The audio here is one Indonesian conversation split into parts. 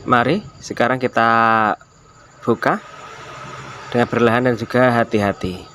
Mari sekarang kita buka dengan perlahan dan juga hati-hati.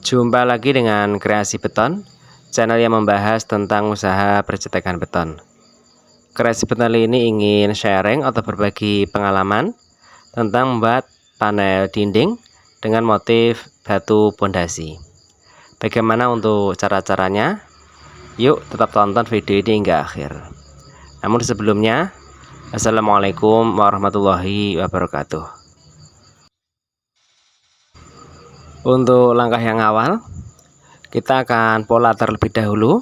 Jumpa lagi dengan Kreasi Beton, channel yang membahas tentang usaha percetakan beton. Kreasi Beton ini ingin sharing atau berbagi pengalaman tentang membuat panel dinding dengan motif batu pondasi. Bagaimana untuk cara-caranya? Yuk tetap tonton video ini hingga akhir. Namun sebelumnya, Assalamualaikum warahmatullahi wabarakatuh. Untuk langkah yang awal, kita akan pola terlebih dahulu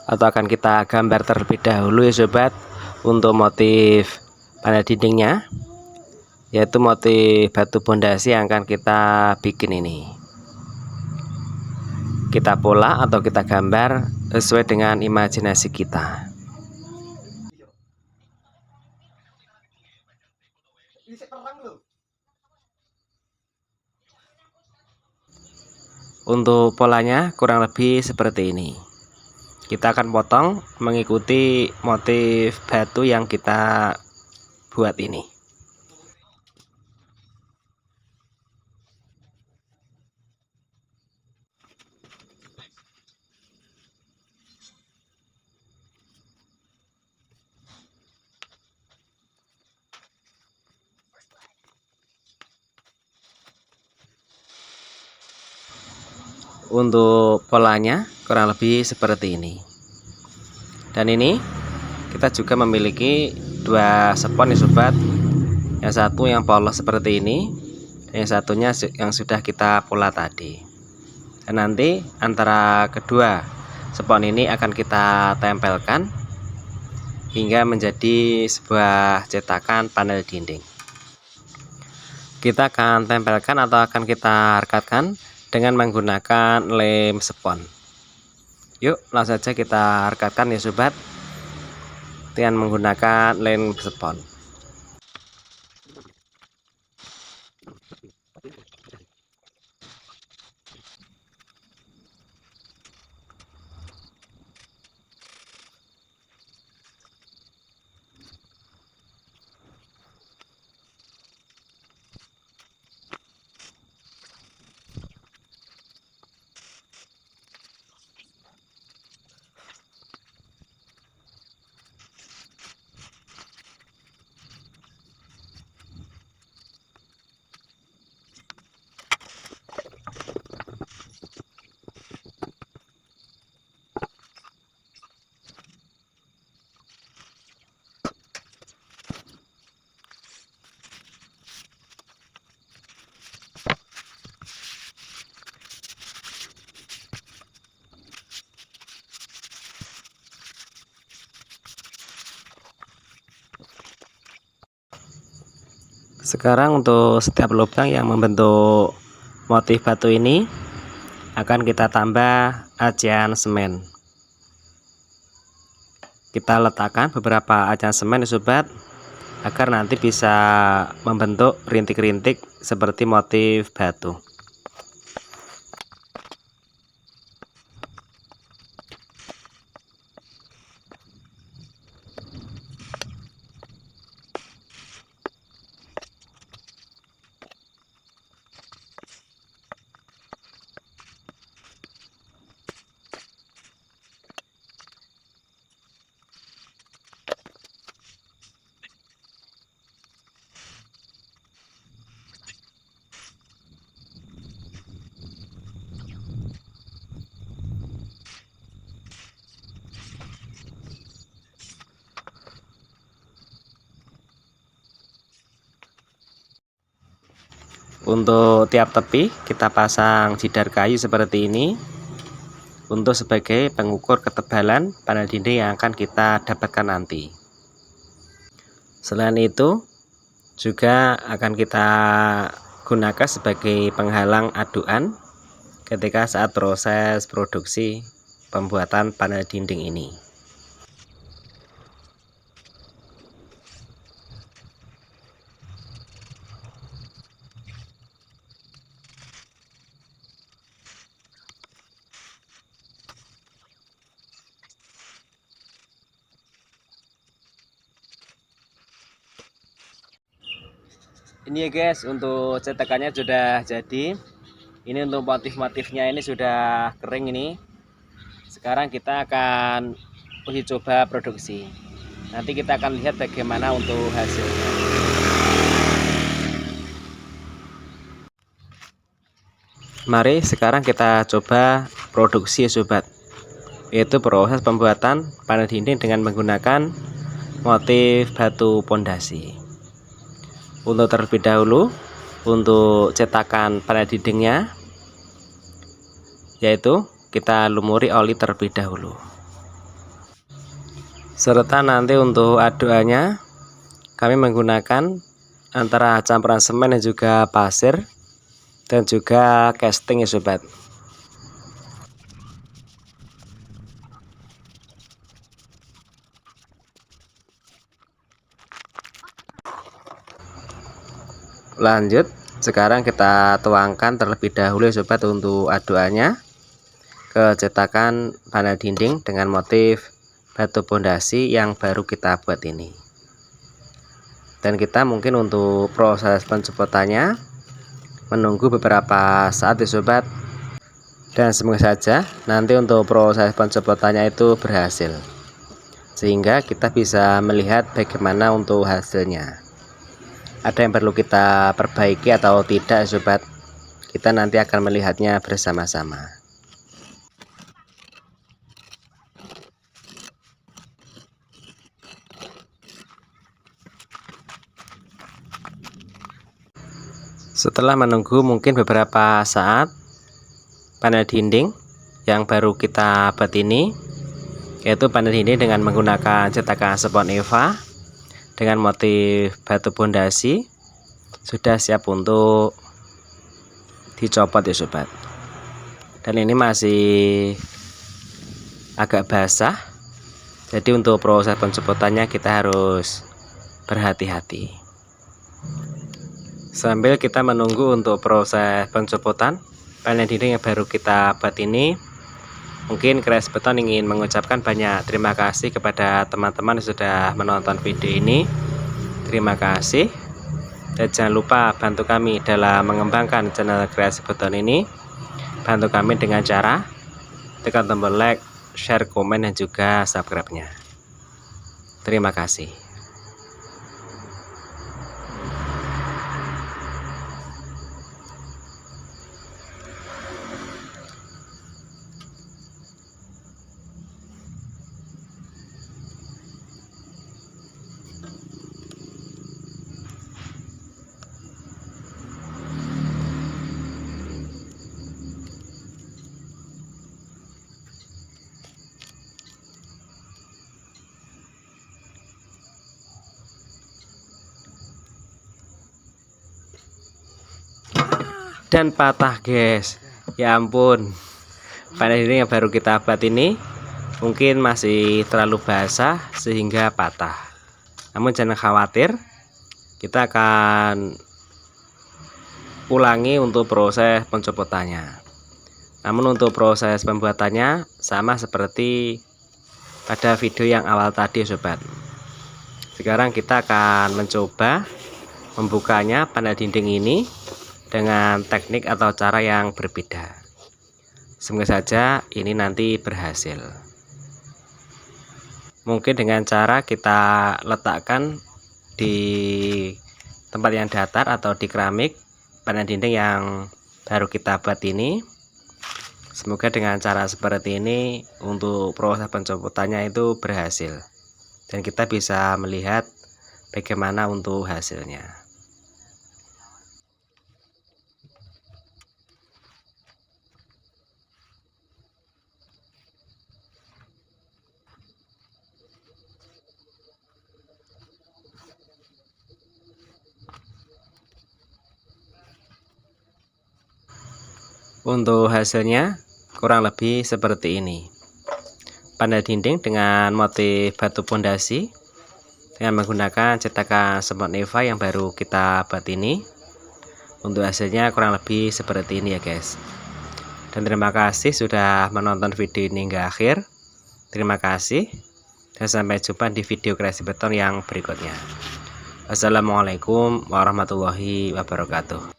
atau akan kita gambar terlebih dahulu ya sobat, untuk motif panel dindingnya, yaitu motif batu pondasi yang akan kita bikin ini. Kita pola atau kita gambar sesuai dengan imajinasi kita. Untuk polanya kurang lebih seperti ini. Kita akan potong mengikuti motif batu yang kita buat ini. Untuk polanya kurang lebih seperti ini. Dan ini kita juga memiliki dua spon ya sobat. Yang satu yang polos seperti ini, dan yang satunya yang sudah kita pola tadi. Dan nanti antara kedua spon ini akan kita tempelkan hingga menjadi sebuah cetakan panel dinding. Kita akan tempelkan atau akan kita rekatkan dengan menggunakan lem spon. Yuk langsung saja kita rekatkan ya sobat, dengan menggunakan lem spon. Sekarang untuk setiap lubang yang membentuk motif batu ini akan kita tambah acian semen. Kita letakkan beberapa acian semen ya sobat, agar nanti bisa membentuk rintik-rintik seperti motif batu. Untuk tiap tepi kita pasang jidar kayu seperti ini untuk sebagai pengukur ketebalan panel dinding yang akan kita dapatkan nanti. Selain itu juga akan kita gunakan sebagai penghalang aduan ketika saat proses produksi pembuatan panel dinding ini. Ini ya guys, untuk cetakannya sudah jadi. Ini untuk motif-motifnya ini sudah kering ini. Sekarang kita akan uji coba produksi. Nanti kita akan lihat bagaimana untuk hasilnya. Mari sekarang kita coba produksi sobat, yaitu proses pembuatan panel dinding dengan menggunakan motif batu pondasi. Untuk terlebih dahulu, untuk cetakan panel dindingnya, yaitu kita lumuri oli terlebih dahulu. Serta nanti untuk aduannya, kami menggunakan antara campuran semen dan juga pasir dan juga casting ya sobat. Lanjut, sekarang kita tuangkan terlebih dahulu ya sobat untuk aduannya ke cetakan panel dinding dengan motif batu pondasi yang baru kita buat ini. Dan kita mungkin untuk proses pencepotannya menunggu beberapa saat ya sobat. Dan semoga saja nanti untuk proses pencepotannya itu berhasil, sehingga kita bisa melihat bagaimana untuk hasilnya. Ada yang perlu kita perbaiki atau tidak sobat, kita nanti akan melihatnya bersama-sama. Setelah menunggu mungkin beberapa saat, panel dinding yang baru kita buat ini, yaitu panel dinding dengan menggunakan cetakan spon Eva dengan motif batu pondasi, sudah siap untuk dicopot ya sobat. Dan ini masih agak basah, jadi untuk proses pencopotannya kita harus berhati-hati. Sambil kita menunggu untuk proses pencopotan panel dinding yang baru kita buat ini, mungkin Kreasi Beton ingin mengucapkan banyak terima kasih kepada teman-teman yang sudah menonton video ini. Terima kasih, dan jangan lupa bantu kami dalam mengembangkan channel Kreasi Beton ini. Bantu kami dengan cara tekan tombol like, share, komen, dan juga subscribe-nya. Terima kasih. Dan patah guys, ya ampun. Panel dinding yang baru kita buat ini mungkin masih terlalu basah sehingga patah. Namun jangan khawatir, kita akan ulangi untuk proses pencopotannya. Namun untuk proses pembuatannya sama seperti pada video yang awal tadi sobat. Sekarang kita akan mencoba membukanya panel dinding ini dengan teknik atau cara yang berbeda. Semoga saja ini nanti berhasil. Mungkin dengan cara kita letakkan di tempat yang datar atau di keramik panel dinding yang baru kita buat ini. Semoga dengan cara seperti ini untuk proses pencopotannya itu berhasil, dan kita bisa melihat bagaimana untuk hasilnya. Untuk hasilnya kurang lebih seperti ini. Panel dinding dengan motif batu pondasi dengan menggunakan cetakan spon Eva yang baru kita buat ini. Untuk hasilnya kurang lebih seperti ini ya guys. Dan terima kasih sudah menonton video ini hingga akhir. Terima kasih, dan sampai jumpa di video Kreasi Beton yang berikutnya. Assalamualaikum warahmatullahi wabarakatuh.